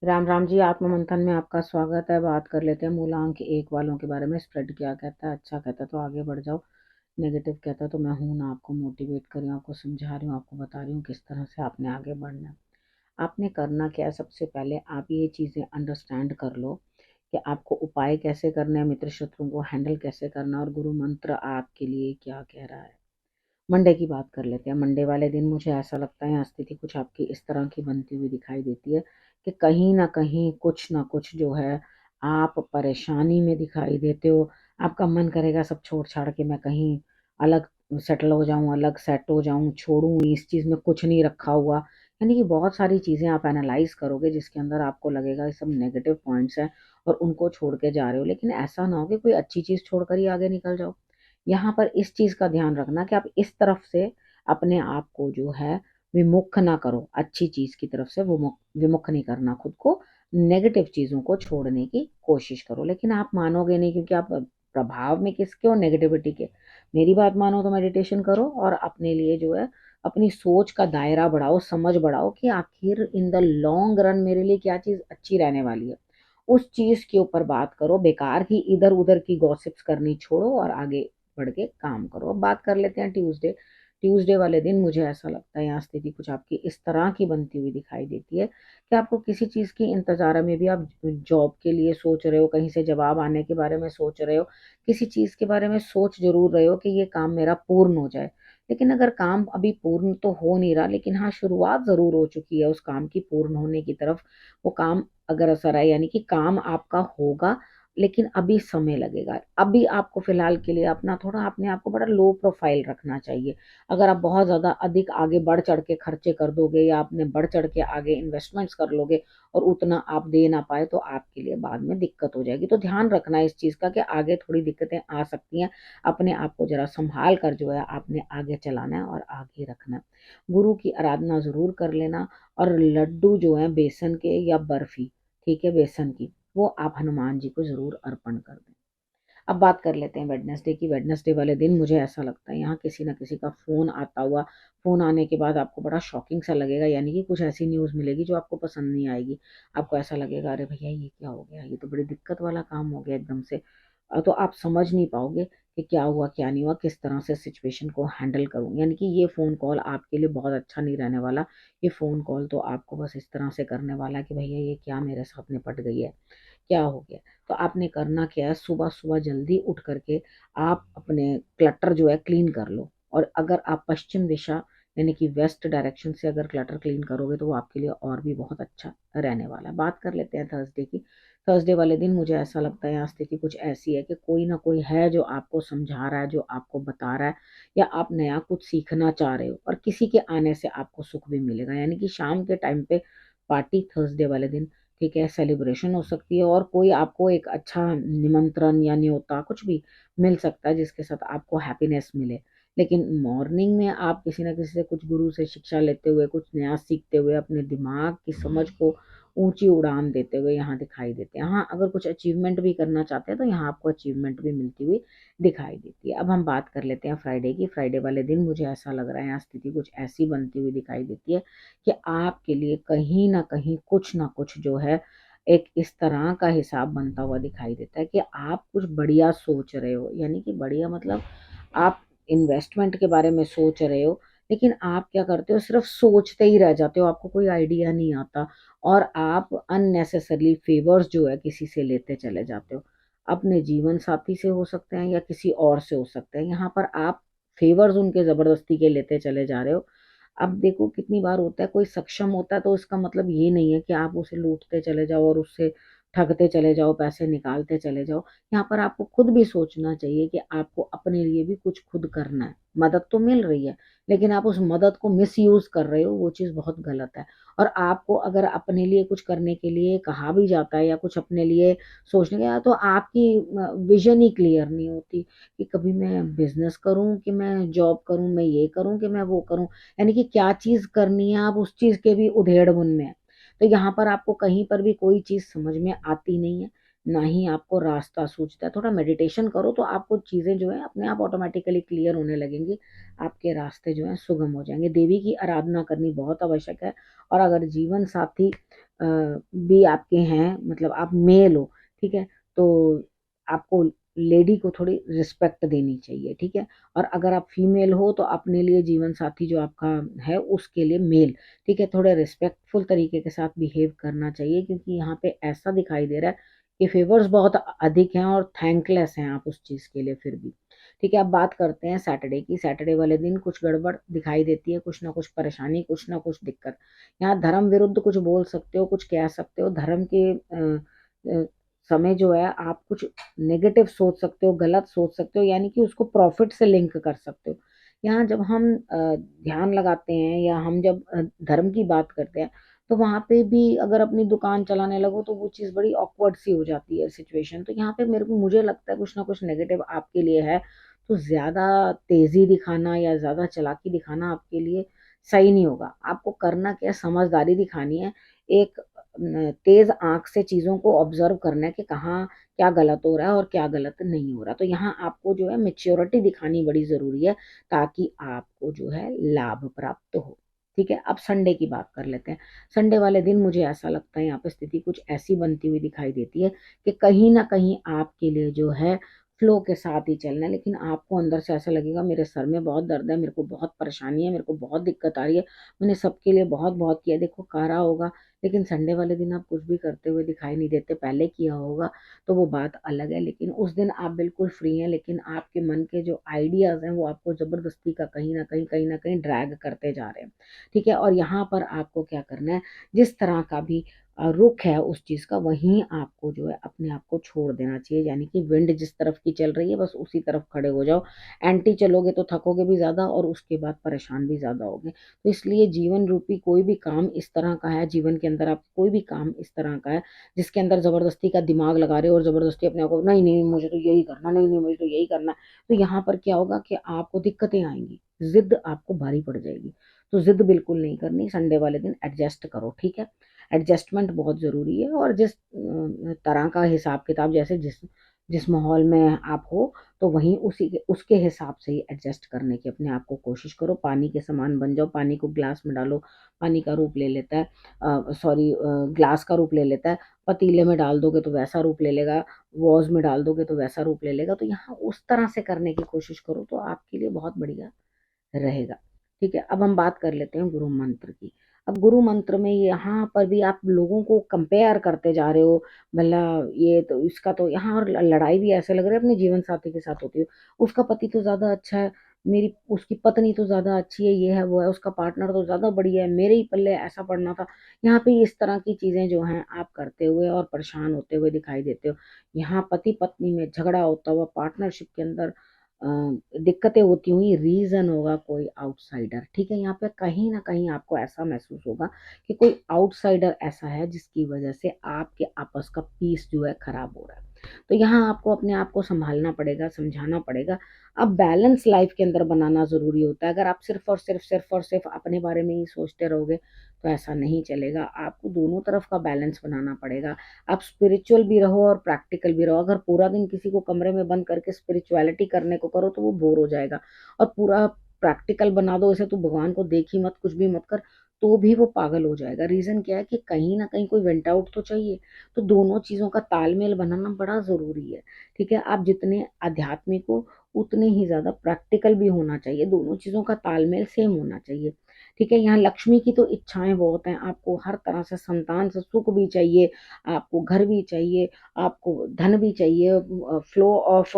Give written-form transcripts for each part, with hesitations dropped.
राम राम जी। आत्ममंथन में आपका स्वागत है। बात कर लेते हैं मूलांक एक वालों के बारे में। स्प्रेड क्या कहता है? अच्छा कहता है तो आगे बढ़ जाओ, नेगेटिव कहता है तो मैं हूं ना, आपको मोटिवेट कर रही हूँ, आपको समझा रही हूँ, आपको बता रही हूँ किस तरह से आपने आगे बढ़ना है। आपने करना क्या है? सबसे पहले आप ये चीज़ें अंडरस्टैंड कर लो कि आपको उपाय कैसे करने हैं, मित्र शत्रुओं को हैंडल कैसे करना है और गुरु मंत्र आपके लिए क्या कह रहा है। मंडे की बात कर लेते हैं। मंडे वाले दिन मुझे ऐसा लगता है यहाँ स्थिति कुछ आपकी इस तरह की बनती हुई दिखाई देती है कि कहीं ना कुछ जो है आप परेशानी में दिखाई देते हो। आपका मन करेगा सब छोड़ छाड़ के मैं कहीं अलग सेटल हो जाऊं, अलग सेट हो जाऊं, छोड़ूं इस चीज़ में कुछ नहीं रखा हुआ। यानी कि बहुत सारी चीज़ें आप एनालाइज करोगे जिसके अंदर आपको लगेगा ये सब नेगेटिव पॉइंट्स हैं और उनको छोड़ के जा रहे हो। लेकिन ऐसा ना हो कि कोई अच्छी चीज़ छोड़कर ही आगे निकल जाओ। यहाँ पर इस चीज़ का ध्यान रखना कि आप इस तरफ से अपने आप को जो है विमुख ना करो, अच्छी चीज़ की तरफ से विमुख विमुख नहीं करना खुद को। नेगेटिव चीज़ों को छोड़ने की कोशिश करो। लेकिन आप मानोगे नहीं क्योंकि आप प्रभाव में किसके हो? नेगेटिविटी के। मेरी बात मानो तो मेडिटेशन करो और अपने लिए जो है अपनी सोच का दायरा बढ़ाओ, समझ बढ़ाओ कि आखिर इन द लॉन्ग रन मेरे लिए क्या चीज़ अच्छी रहने वाली है। उस चीज़ के ऊपर बात करो, बेकार की इधर उधर की गॉसिप्स करनी छोड़ो और आगे बढ़ के काम करो। अब बात कर लेते हैं ट्यूसडे। ट्यूसडे वाले दिन मुझे ऐसा लगता है यहाँ स्थिति कुछ आपकी इस तरह की बनती हुई दिखाई देती है कि आपको किसी चीज़ की इंतज़ार में भी आप जॉब के लिए सोच रहे हो, कहीं से जवाब आने के बारे में सोच रहे हो, किसी चीज़ के बारे में सोच जरूर रहे हो कि ये काम मेरा पूर्ण हो जाए। लेकिन अगर काम अभी पूर्ण तो हो नहीं रहा, लेकिन हाँ शुरुआत ज़रूर हो चुकी है उस काम की पूर्ण होने की तरफ। वो काम अगर असर आए यानी कि काम आपका होगा, लेकिन अभी समय लगेगा। अभी आपको फ़िलहाल के लिए अपना थोड़ा अपने आप को बड़ा लो प्रोफ़ाइल रखना चाहिए। अगर आप बहुत ज़्यादा अधिक आगे बढ़ चढ़ के खर्चे कर दोगे या आपने बढ़ चढ़ के आगे इन्वेस्टमेंट्स कर लोगे और उतना आप दे ना पाए तो आपके लिए बाद में दिक्कत हो जाएगी। तो ध्यान रखना इस चीज़ का कि आगे थोड़ी दिक्कतें आ सकती हैं। अपने आप को ज़रा सँभाल कर जो है आपने आगे चलाना है और आगे रखना है। गुरु की आराधना ज़रूर कर लेना और लड्डू जो हैं बेसन के या बर्फ़ी, ठीक है, बेसन की, वो आप हनुमान जी को ज़रूर अर्पण कर दें। अब बात कर लेते हैं वेडनेसडे की। वेडनेसडे वाले दिन मुझे ऐसा लगता है यहाँ किसी न किसी का फ़ोन आता हुआ। फ़ोन आने के बाद आपको बड़ा शॉकिंग सा लगेगा, यानी कि कुछ ऐसी न्यूज़ मिलेगी जो आपको पसंद नहीं आएगी। आपको ऐसा लगेगा अरे भैया ये क्या हो गया, ये तो बड़ी दिक्कत वाला काम हो गया एकदम से। तो आप समझ नहीं पाओगे कि क्या हुआ क्या नहीं हुआ, किस तरह से सिचुएशन को हैंडल करूँ। यानी कि ये फ़ोन कॉल आपके लिए बहुत अच्छा नहीं रहने वाला। ये फ़ोन कॉल तो आपको बस इस तरह से करने वाला है कि भैया ये क्या मेरे साथ निपट गई है, क्या हो गया? तो आपने करना क्या है, सुबह-सुबह जल्दी उठ कर के आप अपने क्लटर जो है क्लीन कर लो। और अगर आप पश्चिम दिशा यानी कि वेस्ट डायरेक्शन से अगर क्लटर क्लीन करोगे तो वो आपके लिए और भी बहुत अच्छा रहने वाला है। बात कर लेते हैं थर्सडे की। थर्सडे वाले दिन मुझे ऐसा लगता है यहाँ स्थिति कुछ ऐसी है कि कोई ना कोई है जो आपको समझा रहा है, जो आपको बता रहा है या आप नया कुछ सीखना चाह रहे हो और किसी के आने से आपको सुख भी मिलेगा। यानी कि शाम के टाइम पे पार्टी थर्सडे वाले दिन, ठीक है, सेलिब्रेशन हो सकती है और कोई आपको एक अच्छा निमंत्रण या न्योता कुछ भी मिल सकता है जिसके साथ आपको हैप्पीनेस मिले। लेकिन मॉर्निंग में आप किसी न किसी से कुछ गुरु से शिक्षा लेते हुए, कुछ नया सीखते हुए, अपने दिमाग की समझ को ऊँची उड़ान देते हुए यहाँ दिखाई देते हैं। हाँ, अगर कुछ अचीवमेंट भी करना चाहते हैं तो यहाँ आपको अचीवमेंट भी मिलती हुई दिखाई देती है। अब हम बात कर लेते हैं फ्राइडे की। फ्राइडे वाले दिन मुझे ऐसा लग रहा है यहाँ स्थिति कुछ ऐसी बनती हुई दिखाई देती है कि आपके लिए कहीं न कहीं कुछ न कुछ जो है एक इस तरह का हिसाब बनता हुआ दिखाई देता है कि आप कुछ बढ़िया सोच रहे हो। यानी कि बढ़िया मतलब आप इन्वेस्टमेंट के बारे में सोच रहे हो, लेकिन आप क्या करते हो सिर्फ़ सोचते ही रह जाते हो, आपको कोई आइडिया नहीं आता और आप अननेसेसरीली फ़ेवर्स जो है किसी से लेते चले जाते हो। अपने जीवन साथी से हो सकते हैं या किसी और से हो सकते हैं। यहाँ पर आप फ़ेवर्स उनके ज़बरदस्ती के लेते चले जा रहे हो। अब देखो कितनी बार होता है कोई सक्षम होता है तो इसका मतलब ये नहीं है कि आप उसे लूटते चले जाओ और उससे ठगते चले जाओ, पैसे निकालते चले जाओ। यहाँ पर आपको खुद भी सोचना चाहिए कि आपको अपने लिए भी कुछ खुद करना है। मदद तो मिल रही है, लेकिन आप उस मदद को मिसयूज़ कर रहे हो, वो चीज़ बहुत गलत है। और आपको अगर अपने लिए कुछ करने के लिए कहा भी जाता है या कुछ अपने लिए सोचने का, तो आपकी विज़न ही क्लियर नहीं होती कि कभी मैं बिज़नेस करूँ कि मैं जॉब करूँ, मैं ये करूँ कि मैं वो करूँ। यानी कि क्या चीज़ करनी है, आप उस चीज़ के भी उधेड़-बुन में हैं। तो यहाँ पर आपको कहीं पर भी कोई चीज़ समझ में आती नहीं है। ना ही आपको रास्ता सूझता है। थोड़ा मेडिटेशन करो तो आपको चीज़ें जो है अपने आप ऑटोमेटिकली क्लियर होने लगेंगी, आपके रास्ते जो हैं सुगम हो जाएँगे। देवी की आराधना करनी बहुत आवश्यक है। और अगर जीवन साथी भी आपके हैं, मतलब आप मेल हो, ठीक है? तो आपको लेडी को थोड़ी रिस्पेक्ट देनी चाहिए, ठीक है? और अगर आप फीमेल हो तो अपने लिए जीवन साथी जो आपका है उसके लिए मेल, ठीक है? थोड़े रिस्पेक्टफुल तरीके के साथ बिहेव करना चाहिए, क्योंकि यहाँ पे ऐसा दिखाई दे रहा है कि फेवर्स बहुत अधिक हैं और थैंकलेस हैं आप उस चीज़ के लिए फिर भी। ठीक है, अब बात करते हैं सैटरडे की। सैटरडे वाले दिन कुछ गड़बड़ दिखाई देती है, कुछ ना कुछ परेशानी, कुछ ना कुछ दिक्कत। यहाँ धर्म विरुद्ध कुछ बोल सकते हो, कुछ कह सकते हो। धर्म के समय जो है आप कुछ नेगेटिव सोच सकते हो, गलत सोच सकते हो, यानी कि उसको प्रॉफिट से लिंक कर सकते हो। यहाँ जब हम ध्यान लगाते हैं या हम जब धर्म की बात करते हैं, तो वहाँ पे भी अगर अपनी दुकान चलाने लगो तो वो चीज़ बड़ी ऑकवर्ड सी हो जाती है सिचुएशन। तो यहाँ पे मुझे लगता है कुछ ना कुछ नेगेटिव आपके लिए है। तो ज़्यादा तेज़ी दिखाना या ज़्यादा चालाकी दिखाना आपके लिए सही नहीं होगा। आपको करना क्या है, समझदारी दिखानी है। एक तेज़ आँख से चीज़ों को ऑब्ज़र्व करना है कि कहाँ क्या गलत हो रहा है और क्या गलत नहीं हो रहा। तो यहाँ आपको जो है मैच्योरिटी दिखानी बड़ी ज़रूरी है, ताकि आपको जो है लाभ प्राप्त हो। ठीक है, अब संडे की बात कर लेते हैं। संडे वाले दिन मुझे ऐसा लगता है यहाँ पे स्थिति कुछ ऐसी बनती हुई दिखाई देती है कि कहीं न कहीं आपके लिए जो है फ्लो के साथ ही चलना है, लेकिन आपको अंदर से ऐसा लगेगा मेरे सर में बहुत दर्द है, मेरे को बहुत परेशानी है, मेरे को बहुत दिक्कत आ रही है, मैंने सबके लिए बहुत-बहुत किया, देखो करा होगा, लेकिन संडे वाले दिन आप कुछ भी करते हुए दिखाई नहीं देते। पहले किया होगा तो वो बात अलग है, लेकिन उस दिन आप बिल्कुल फ्री हैं, लेकिन आपके मन के जो आइडियाज़ हैं वो आपको ज़बरदस्ती का कहीं न कहीं ड्रैग करते जा रहे हैं। ठीक है? और यहाँ पर आपको क्या करना है, जिस तरह का भी रुख है उस चीज़ का, वहीं आपको जो है अपने आप को छोड़ देना चाहिए। यानी कि विंड जिस तरफ की चल रही है बस उसी तरफ खड़े हो जाओ। एंटी चलोगे तो थकोगे भी ज़्यादा और उसके बाद परेशान भी ज़्यादा होगे। तो इसलिए जीवन रूपी कोई भी काम इस तरह का है, जीवन के अंदर आप कोई भी काम इस तरह का है जिसके अंदर ज़बरदस्ती का दिमाग लगा रहे हो और ज़बरदस्ती अपने आप को नहीं, नहीं मुझे तो यही करना, नहीं, नहीं मुझे तो यही करना है। तो यहाँ पर क्या होगा कि आपको दिक्कतें आएँगी, ज़िद आपको भारी पड़ जाएगी। तो ज़िद बिल्कुल नहीं करनी, संडे वाले दिन एडजस्ट करो, ठीक है? एडजस्टमेंट बहुत ज़रूरी है। और जिस तरह का हिसाब-किताब, जैसे जिस जिस माहौल में आप हो, तो वहीं उसी के उसके हिसाब से ही एडजस्ट करने की अपने आप को कोशिश करो। पानी के समान बन जाओ, पानी को ग्लास में डालो, पानी का रूप ले लेता है, ग्लास का रूप ले लेता है। पतीले में डाल दोगे तो वैसा रूप ले लेगा, वॉज़ में डाल दोगे तो वैसा रूप ले लेगा। तो यहाँ उस तरह से करने की कोशिश करो तो आपके लिए बहुत बढ़िया रहेगा। ठीक है, अब हम बात कर लेते हैं गुरु मंत्र की। अब गुरु मंत्र में यहाँ पर भी आप लोगों को कंपेयर करते जा रहे हो, मतलब ये तो इसका तो यहाँ, और लड़ाई भी ऐसे लग रहा है अपने जीवन साथी के साथ होती है। उसका पति तो ज़्यादा अच्छा है, मेरी उसकी पत्नी तो ज़्यादा अच्छी है, ये है, वो है, उसका पार्टनर तो ज़्यादा बढ़िया है, मेरे ही पल्ले ऐसा पड़ना था। यहाँ पे इस तरह की चीज़ें जो हैं आप करते हुए और परेशान होते हुए दिखाई देते हो। यहाँ पति-पत्नी में झगड़ा होता हुआ, पार्टनरशिप के अंदर अ, दिक्कतें होती हुई, रीज़न होगा कोई आउटसाइडर, ठीक है? यहाँ पे कहीं न कहीं आपको ऐसा महसूस होगा कि कोई आउटसाइडर ऐसा है जिसकी वज़ह से आपके आपस का पीस जो है खराब हो रहा है। तो यहाँ आपको अपने आप को सँभालना पड़ेगा, समझाना पड़ेगा। अब बैलेंस लाइफ़ के अंदर बनाना ज़रूरी होता है। अगर आप सिर्फ़ अपने बारे में ही सोचते रहोगे, तो ऐसा नहीं चलेगा। आपको दोनों तरफ का बैलेंस बनाना पड़ेगा। आप स्पिरिचुअल भी रहो और प्रैक्टिकल भी रहो। अगर पूरा दिन किसी को कमरे में बंद करके स्पिरिचुअलिटी करने को करो तो वो बोर हो जाएगा, और पूरा प्रैक्टिकल बना दो इसे, तू भगवान को देख ही मत, कुछ भी मत कर, तो भी वो पागल हो जाएगा। रीज़न क्या है कि कहीं न कहीं कोई वेंट आउट तो चाहिए। तो दोनों चीज़ों का तालमेल बनाना बड़ा ज़रूरी है, ठीक है? आप जितने आध्यात्मिक हो, उतने ही ज़्यादा प्रैक्टिकल भी होना चाहिए। दोनों चीज़ों का तालमेल सेम होना चाहिए, ठीक है? यहाँ लक्ष्मी की तो इच्छाएँ बहुत हैं, आपको हर तरह से संतान से सुख भी चाहिए, आपको घर भी चाहिए, आपको धन भी चाहिए, फ्लो ऑफ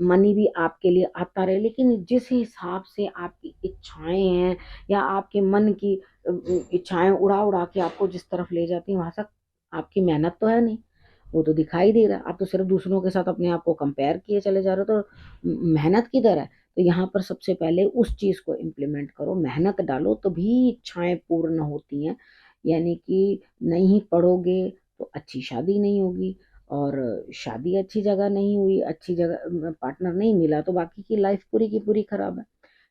मनी भी आपके लिए आता रहे। लेकिन जिस हिसाब से आपकी इच्छाएँ हैं या आपके मन की इच्छाएँ उड़ा-उड़ा के आपको जिस तरफ ले जाती हैं, वहाँ से आपकी मेहनत तो है नहीं, वो तो दिखाई दे रहा है। आप तो सिर्फ़ दूसरों के साथ अपने आप को कंपेयर किए चले जा रहे हो, तो मेहनत किधर है? तो यहाँ पर सबसे पहले उस चीज़ को इम्प्लीमेंट करो, मेहनत डालो, तभी इच्छाएँ पूर्ण होती हैं। यानी कि नहीं पढ़ोगे तो अच्छी शादी नहीं होगी, और शादी अच्छी जगह नहीं हुई, अच्छी जगह पार्टनर नहीं मिला, तो बाकी की लाइफ़ पूरी की पूरी खराब है।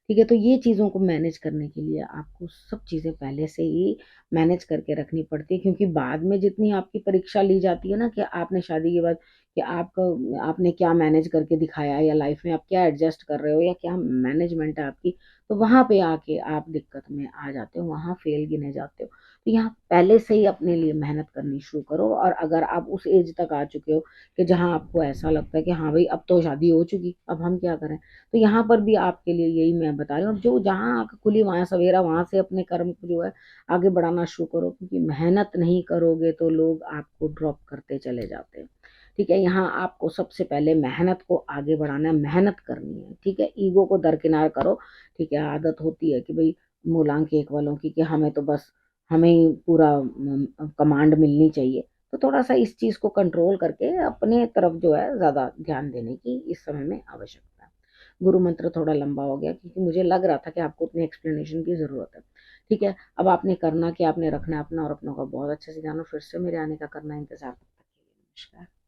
ठीक है, तो ये चीज़ों को मैनेज करने के लिए आपको सब चीज़ें पहले से ही मैनेज करके रखनी पड़ती है, क्योंकि बाद में जितनी आपकी परीक्षा ली जाती है ना कि आपने शादी के बाद कि आपने क्या मैनेज करके दिखाया या लाइफ में आप क्या एडजस्ट कर रहे हो या क्या मैनेजमेंट है आपकी, तो वहाँ पे आके आप दिक्कत में आ जाते हो, वहाँ फेल गिने जाते हो। तो यहाँ पहले से ही अपने लिए मेहनत करनी शुरू करो, और अगर आप उस एज तक आ चुके हो कि जहाँ आपको ऐसा लगता है कि हाँ भाई अब तो शादी हो चुकी, अब हम क्या करें, तो यहाँ पर भी आपके लिए यही मैं बता रही हूँ, जो जहाँ आँख खुली वहाँ सवेरा, वहाँ से अपने कर्म को जो है आगे बढ़ाना शुरू करो, क्योंकि मेहनत नहीं करोगे तो लोग आपको ड्रॉप करते चले जाते हैं। ठीक है, यहाँ आपको सबसे पहले मेहनत को आगे बढ़ाना है, मेहनत करनी है। ठीक है, ईगो को दरकिनार करो। ठीक है, आदत होती है कि भाई मूलांक एक वालों की कि हमें तो बस हमें ही पूरा कमांड मिलनी चाहिए, तो थोड़ा सा इस चीज को कंट्रोल करके अपने तरफ जो है ज्यादा ध्यान देने की इस समय में आवश्यकता है। गुरु मंत्र थोड़ा लंबा हो गया, क्योंकि मुझे लग रहा था कि आपको उतनी एक्सप्लेनेशन की जरूरत है। ठीक है, अब आपने करना कि आपने रखना है अपना और अपनों का बहुत अच्छे से जानो। फिर से मेरे आने का करना इंतजार। तब तक के लिए नमस्कार।